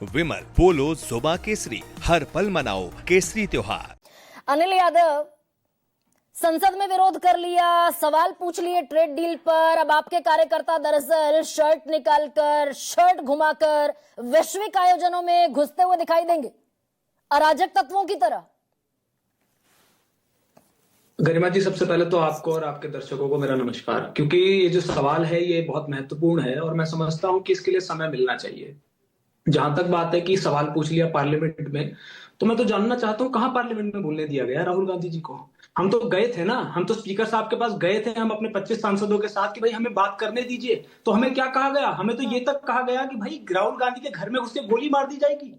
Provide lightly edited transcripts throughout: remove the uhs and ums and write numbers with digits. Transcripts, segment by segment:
विमल बोलो जुबा केसरी, हर पल मनाओ केसरी त्योहार। अनिल यादव, संसद में विरोध कर लिया, सवाल पूछ लिए ट्रेड डील पर। अब आपके कार्यकर्ता दरअसल शर्ट निकालकर, शर्ट घुमाकर वैश्विक आयोजनों में घुसते हुए दिखाई देंगे, अराजक तत्वों की तरह। गरिमा जी, सबसे पहले तो आपको और आपके दर्शकों को मेरा नमस्कार। क्योंकि ये जो सवाल है ये बहुत महत्वपूर्ण है और मैं समझता हूं कि इसके लिए समय मिलना चाहिए। जहां तक बात है कि सवाल पूछ लिया पार्लियामेंट में, तो मैं तो जानना चाहता हूं कहां पार्लियामेंट में बोलने दिया गया राहुल गांधी जी को। हम तो गए थे ना, हम तो स्पीकर साहब के पास गए थे, हम अपने 25 सांसदों के साथ कि भाई हमें बात करने दीजिए। तो हमें क्या कहा गया? हमें तो ये तक कहा गया कि भाई राहुल गांधी के घर में घुस के गोली मार दी जाएगी,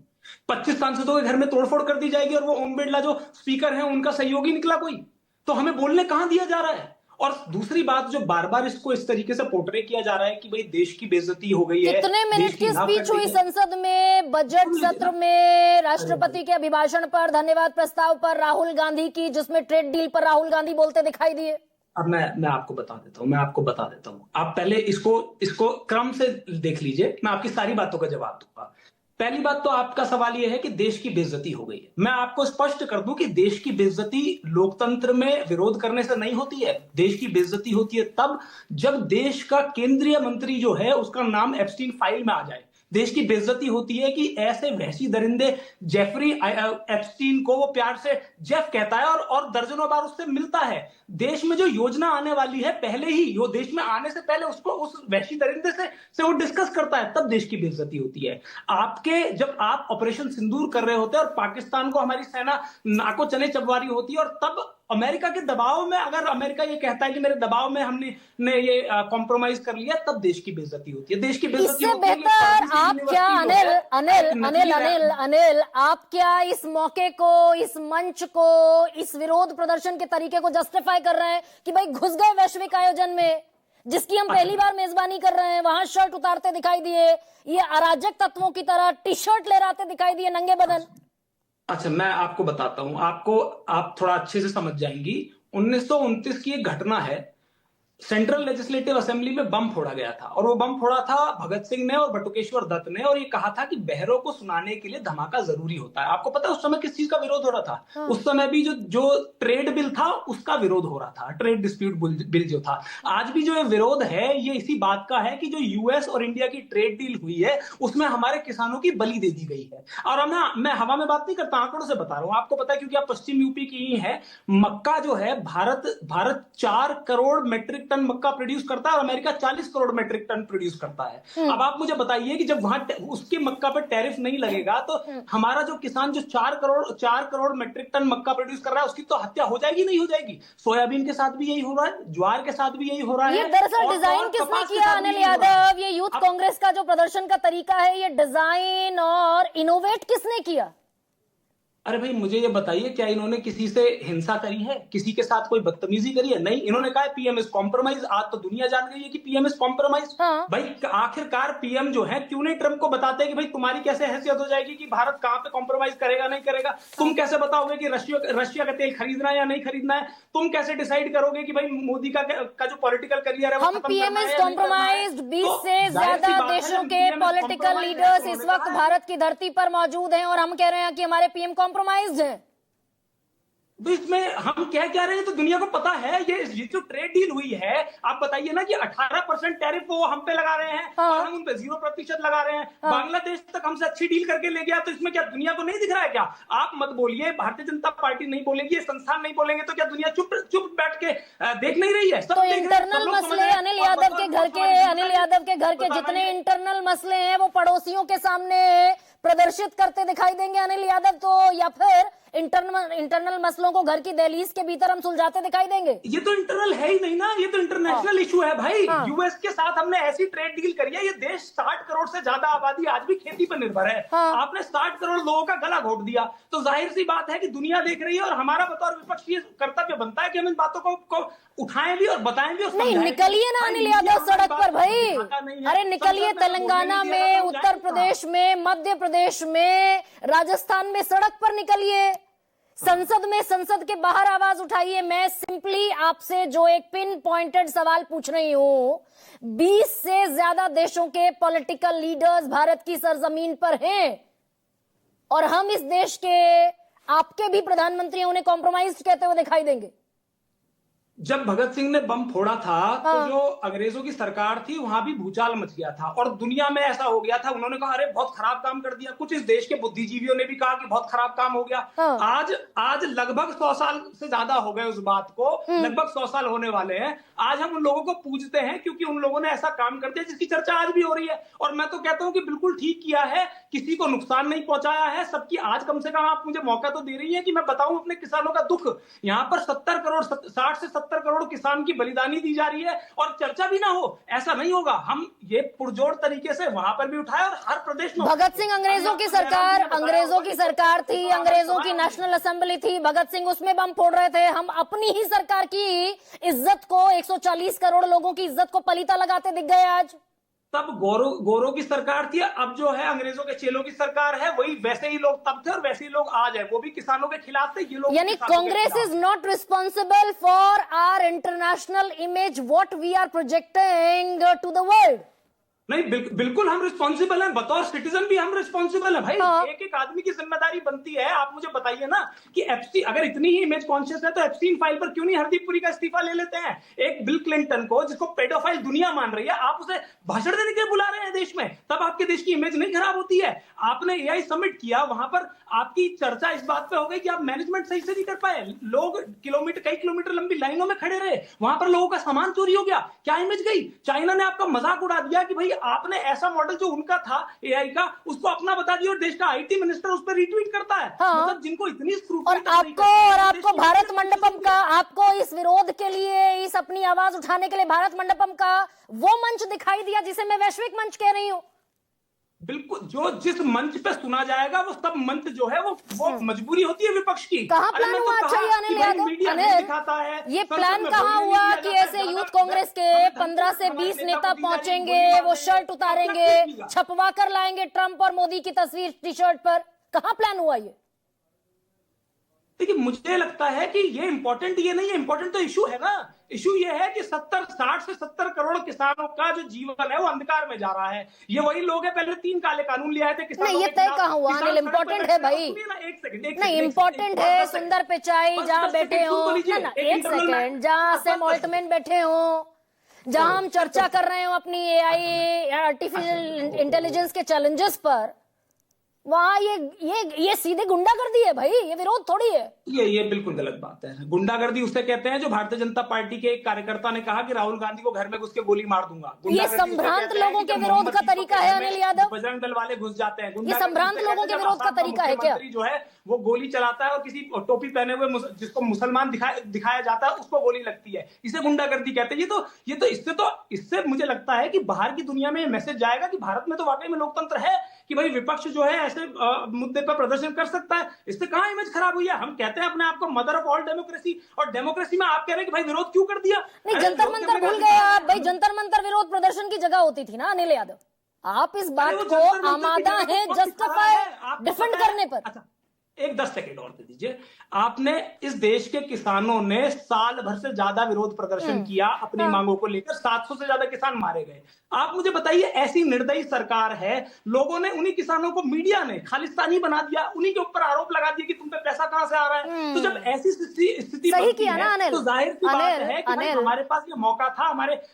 25 सांसदों के घर में तोड़फोड़ कर दी जाएगी, और वो ओम बिरला जो स्पीकर है उनका सहयोगी निकला कोई। तो हमें बोलने कहां दिया जा रहा है? और दूसरी बात, जो बार बार इसको इस तरीके से पोर्ट्रे किया जा रहा है कि भाई देश की बेइज्जती हो गई है। कितने मिनट की स्पीच हुई संसद में, बजट सत्र में, राष्ट्रपति के अभिभाषण पर, धन्यवाद प्रस्ताव पर राहुल गांधी की, जिसमें ट्रेड डील पर राहुल गांधी बोलते दिखाई दिए? अब मैं आपको बता देता हूं। आप पहले इसको क्रम से देख लीजिए, मैं आपकी सारी बातों का जवाब दूंगा। पहली बात तो आपका सवाल यह है कि देश की बेइज्जती हो गई है। मैं आपको स्पष्ट कर दूं कि देश की बेइज्जती लोकतंत्र में विरोध करने से नहीं होती है। देश की बेइज्जती होती है तब जब देश का केंद्रीय मंत्री जो है उसका नाम एप्स्टीन फाइल में आ जाए। देश की बेइज्जती होती है कि ऐसे वहशी दरिंदे जेफरी एप्स्टीन को वो प्यार से जेफ कहता है और दर्जनों बार उससे मिलता है। देश में जो योजना आने वाली है, पहले ही वो देश में आने से पहले उसको उस वहशी दरिंदे से वो डिस्कस करता है, तब देश की बेइज्जती होती है। जब आप ऑपरेशन सिंदूर कर रहे होते हैं और पाकिस्तान को हमारी सेना नाको चने चबवा रही होती है, और तब अमेरिका के दबाव में, अगर अमेरिका ये कहता है कि मेरे दबाव में हमने ये कॉम्प्रोमाइज कर लिया, तब देश की बेइज्जती होती है। देश की बेइज्जती इससे बेहतर आप क्या, अनिल, आप क्या इस मौके को, इस मंच को, इस विरोध प्रदर्शन के तरीके को जस्टिफाई कर रहे हैं कि भाई घुस गए वैश्विक आयोजन में, जिसकी हम पहली बार मेजबानी कर रहे हैं, वहां शर्ट उतारते दिखाई दिए, ये अराजक तत्वों की तरह टी शर्ट लहराते दिखाई दिए, नंगे बदन? अच्छा, मैं आपको बताता हूं, आप थोड़ा अच्छे से समझ जाएंगी। 1929 की एक घटना है। सेंट्रल लेजिस्लेटिव असेंबली में बम फोड़ा गया था, और वो बम फोड़ा था भगत सिंह ने और बटुकेश्वर दत्त ने, और ये कहा था कि बहरों को सुनाने के लिए धमाका जरूरी होता है। आपको पता है उस समय किस चीज का विरोध हो रहा था? हाँ। उस समय भी जो ट्रेड बिल था उसका विरोध हो रहा था, ट्रेड डिस्प्यूट बिल जो था। आज भी जो ये विरोध है ये इसी बात का है कि जो यूएस और इंडिया की ट्रेड डील हुई है उसमें हमारे किसानों की बलि दे दी गई है। और मैं हवा में बात नहीं करता, आंकड़ों से बता रहा हूं। आपको पता है, क्योंकि आप पश्चिम यूपी की ही है, मक्का जो है, भारत 4 करोड़ मेट्रिक टन मक्का प्रोड्यूस करता है और America 40 crore metric ton produce करता है। अब आप मुझे बताइए कि जब वहां उसके मक्का पर टैरिफ नहीं लगेगा तो हमारा जो किसान जो 4 करोड़ मेट्रिक टन मक्का प्रोड्यूस कर रहा है उसकी तो हत्या हो जाएगी, नहीं हो जाएगी? सोयाबीन के साथ भी यही हो रहा है, ज्वार के साथ भी यही हो रहा है। ये दरअसल डिजाइन किसने किया अनिल यादव? ये यूथ कांग्रेस का जो प्रदर्शन का तरीका है, ये डिजाइन और इनोवेट किसने किया? अरे भाई, मुझे ये बताइए, क्या इन्होंने किसी से हिंसा करी है? किसी के साथ कोई बदतमीजी करी है? नहीं, इन्होंने कहा पीएम इज कॉम्प्रोमाइज। आज तो दुनिया जान गई है कि पीएम इज कॉम्प्रोमाइज। हाँ। भाई आखिरकार पीएम जो है क्यों नहीं ट्रंप को बताते कि भाई तुम्हारी कैसे हैसियत हो जाएगी कि भारत कहां पे कॉम्प्रोमाइज करेगा, नहीं करेगा? तुम कैसे बताओगे कि रशिया का तेल खरीदना है या नहीं खरीदना है? तुम कैसे डिसाइड करोगे कि भाई मोदी का जो पॉलिटिकल करियर है हम पीएम इज कॉम्प्रोमाइज्ड, 20 से ज्यादा देशों के पॉलिटिकल लीडर्स इस वक्त भारत की धरती पर मौजूद हैं और हम कह रहे हैं कि हमारे पीएम कॉम्प्रोमाइज्ड हैं। तो इसमें हम क्या रहे हैं? तो दुनिया को पता है ये जो ट्रेड डील हुई है। आप बताइए ना कि 18% टैरिफ वो हम पे लगा रहे हैं, हाँ। और हम उन पे 0% लगा रहे हैं। हाँ। बांग्लादेश तक हमसे अच्छी डील करके ले गया, तो इसमें क्या दुनिया को नहीं दिख रहा है क्या? आप मत बोलिए, भारतीय जनता पार्टी नहीं बोलेगी, ये संस्थान नहीं बोलेंगे, तो क्या दुनिया चुप बैठ के देख नहीं रही है? तो इंटरनल मसले अनिल यादव के घर के जितने इंटरनल मसले हैं वो पड़ोसियों के सामने प्रदर्शित करते दिखाई देंगे अनिल यादव, तो या फिर इंटरनल मसलों को घर की दहलीज के भीतर हम सुलझाते दिखाई देंगे? ये तो इंटरनल है ही नहीं ना, ये तो इंटरनेशनल इशू है भाई। यूएस के साथ हमने ऐसी ट्रेड डील करी है। ये देश 60 करोड़ से ज्यादा आबादी आज भी खेती पर निर्भर है। आपने 60 करोड़ लोगों का गला घोट दिया, तो जाहिर सी बात है कि दुनिया देख रही है, और हमारा बतौर विपक्ष ये कर्तव्य बनता है कि हम इन बातों को उठाएं भी और बताएं भी और नहीं, निकलिए ना अनिल यादव सड़क पर भाई। अरे निकलिए, तेलंगाना में, उत्तर प्रदेश में, मध्य प्रदेश में, राजस्थान में सड़क पर निकलिए, संसद में, संसद के बाहर आवाज उठाइए। मैं सिंपली आपसे जो एक पिन पॉइंटेड सवाल पूछ रही हूं, 20 से ज्यादा देशों के पॉलिटिकल लीडर्स भारत की सरजमीन पर हैं, और हम इस देश के आपके भी प्रधानमंत्री उन्हें कॉम्प्रोमाइज कहते हुए दिखाई देंगे। जब भगत सिंह ने बम फोड़ा था तो जो अंग्रेजों की सरकार थी वहां भी भूचाल मच गया था और दुनिया में ऐसा हो गया था, उन्होंने कहा अरे बहुत खराब काम कर दिया। कुछ इस देश के बुद्धिजीवियों ने भी कहा कि बहुत खराब काम हो गया। आज लगभग 100 साल से ज्यादा हो गए उस बात को, लगभग 100 साल होने वाले हैं। आज हम उन लोगों को पूजते हैं क्योंकि उन लोगों ने ऐसा काम कर दिया जिसकी चर्चा आज भी हो रही है। और मैं तो कहता हूं कि बिल्कुल ठीक किया है, किसी को नुकसान नहीं पहुंचाया है, सबकी आज कम से कम आप मुझे मौका तो दे रही है कि मैं बताऊं अपने किसानों का दुख। यहाँ पर 70 करोड़ 60 से 70 करोड़ किसान की बलिदानी दी जा रही है और चर्चा भी ना हो, ऐसा नहीं होगा। हम ये पुरजोर तरीके से वहां पर भी उठाए और हर प्रदेश में। भगत सिंह अंग्रेजों की सरकार थी, अंग्रेजों की नेशनल असेंबली थी, भगत सिंह उसमें बम फोड़ रहे थे। हम अपनी ही सरकार की इज्जत को, 140 करोड़ लोगों की इज्जत को पलीता लगाते दिख गए आज। तब गोरों की सरकार थी, अब जो है अंग्रेजों के चेलों की सरकार है। वही वैसे ही लोग तब थे और वैसे ही लोग आज है, वो भी किसानों के खिलाफ थे, ये लोग। यानी Congress is not responsible for our international image, what we are projecting to the world. नहीं, बिल्कुल हम रिस्पॉन्सिबल हैं, बतौर सिटीजन भी हम रिस्पॉन्सिबल हैं भाई। एक एक आदमी की जिम्मेदारी बनती है। आप मुझे बताइए ना कि एफसी अगर इतनी ही इमेज कॉन्शियस है तो एफसीन फाइल पर क्यों नहीं हरदीप पुरी का इस्तीफा ले लेते हैं। एक बिल क्लिंटन को, जिसको पेडोफाइल दुनिया मान रही है, आप उसे भाषण देने के लिए बुला रहे हैं देश में, तब आपके देश की इमेज नहीं खराब होती है। आपने एआई समिट किया, वहां पर आपकी चर्चा इस बात पे हो गई कि आप मैनेजमेंट सही से नहीं कर पाए, लोग कई किलोमीटर लंबी लाइनों में खड़े रहे, वहां पर लोगों का सामान चोरी हो गया, क्या इमेज गई। चाइना ने आपका मजाक उड़ा दिया कि भाई आपने ऐसा मॉडल जो उनका था एआई का, उसको अपना बता दिया और देश का आईटी मिनिस्टर उस पर रीट्वीट करता है। मतलब जिनको इतनी और आपको भारत मंडपम का, आपको इस विरोध के लिए, इस अपनी आवाज उठाने के लिए भारत मंडपम का वो मंच दिखाई दिया जिसे मैं वैश्विक मंच कह रही हूं। बिल्कुल, जो जिस मंच पे सुना जाएगा वो सब मंच जो है वो मजबूरी होती है विपक्ष की। कहाँ प्लान हुआ? अच्छा ये अनिल यादव, ये प्लान कहाँ हुआ कि ऐसे यूथ कांग्रेस के 15 से 20 नेता पहुंचेंगे, वो शर्ट उतारेंगे, छपवा कर लाएंगे ट्रंप और मोदी की तस्वीर टी शर्ट पर? कहाँ प्लान हुआ ये? देखिए, मुझे लगता है कि ये इंपॉर्टेंट ये नहीं है, इंपॉर्टेंट तो इशू है ना। इशू ये है कि 60 से 70 करोड़ किसानों का जो जीवन है वो अंधकार में जा रहा है। ये वही लोग हैं, पहले 3 काले कानून ले आए थे किसानों के खिलाफ। नहीं, ये तय कहाँ हुआ अनिल? इम्पोर्टेंट है भाई, नहीं इम्पोर्टेंट है। सुंदर पिचाई जहाँ बैठे हो, ना एक सेकेंड, जहाँ सैम ऑल्टमैन बैठे हो, जहाँ हम चर्चा कर रहे हो अपनी एआई आर्टिफिशियल इंटेलिजेंस के चैलेंजेस पर, वहाँ ये सीधे गुंडागर्दी है भाई, ये विरोध थोड़ी है। ये बिल्कुल गलत बात है। गुंडागर्दी उसे कहते हैं जो भारतीय जनता पार्टी के एक कार्यकर्ता ने कहा कि राहुल गांधी को घर में घुस के गोली मार दूंगा। ये संभ्रांत लोगों के विरोध का तरीका है अनिल यादव। बजरंग दल वाले घुस जाते हैं। ये संभ्रांत लोगों के विरोध का तरीका है क्या? जो है वो गोली चलाता है और किसी टोपी पहने हुए जिसको मुसलमान दिखाया जाता है उसको गोली लगती है, इसे गुंडागर्दी कहते हैं। इससे मुझे लगता है कि बाहर की दुनिया में मैसेज जाएगा कि भारत में तो वाकई में लोकतंत्र है, कि भाई विपक्ष जो है ऐसे मुद्दे पर प्रदर्शन कर सकता है। इससे कहां इमेज खराब हुई है? हम कहते हैं अपने आप को मदर ऑफ ऑल डेमोक्रेसी, और डेमोक्रेसी में आप कह रहे हैं कि भाई विरोध क्यों कर दिया? नहीं, जंतर मंतर भूल गए आप भाई। जंतर मंतर विरोध प्रदर्शन की जगह होती थी ना अनिल यादव। आप इस बात को आमादा है जस्टिफाई डिफेंड करने पर। अच्छा, एक 10 सेकेंड और दे दीजिए। आपने इस देश के किसानों ने साल भर से ज्यादा विरोध प्रदर्शन किया अपनी मांगों को लेकर, 700 से ज्यादा किसान मारे गए। आप मुझे बताइए, ऐसी निर्दयी सरकार है, लोगों ने उन्हीं किसानों को, मीडिया ने खालिस्तानी बना दिया, उन्हीं के ऊपर आरोप लगा दिया कि तुम पे पैसा कहां से आ रहा है। तो जब ऐसी स्थिति बनती है तो जाहिर सी बात है कि हमारे पास ये मौका था,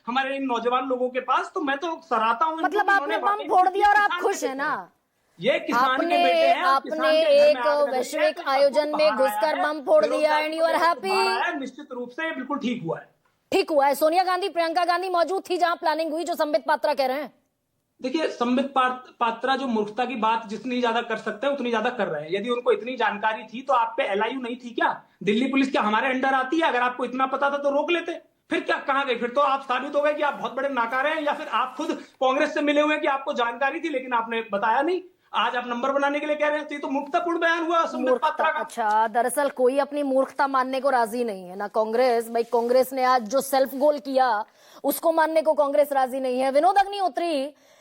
हमारे इन नौजवान लोगों के पास, तो मैं तो सराहता हूं। मतलब आपने बम फोड़ दिया और आप खुश है ना? ये किसान के बेटे हैं। आपने एक वैश्विक आयोजन में घुसकर बम फोड़ दिया एंड यू आर हैप्पी। निश्चित रूप से बिल्कुल ठीक हुआ है, ठीक हुआ है। सोनिया गांधी, प्रियंका गांधी मौजूद थी जहां प्लानिंग हुई, जो संबित पात्रा कह रहे हैं। देखिए, संबित पात्रा जो मूर्खता की बात जितनी ज्यादा कर सकते हैं उतनी ज्यादा कर रहे हैं। यदि उनको इतनी जानकारी थी तो आप पे एलआईयू नहीं थी क्या? दिल्ली पुलिस क्या हमारे अंडर आती है? अगर आपको इतना पता था तो रोक लेते। फिर क्या, कहां गए? फिर तो आप साबित हो गए कि आप बहुत बड़े नाकारे हैं, या फिर आप खुद कांग्रेस से मिले हुए हैं कि आपको जानकारी थी लेकिन आपने बताया नहीं। आज आप नंबर बनाने के लिए कह रहे हैं, तो मूर्खतापूर्ण बयान हुआ संबित पात्रा का। अच्छा, दरअसल कोई अपनी मूर्खता मानने को राजी नहीं है ना कांग्रेस। भाई कांग्रेस ने आज जो सेल्फ गोल किया उसको मानने को कांग्रेस राजी नहीं है। विनोद अग्निहोत्री,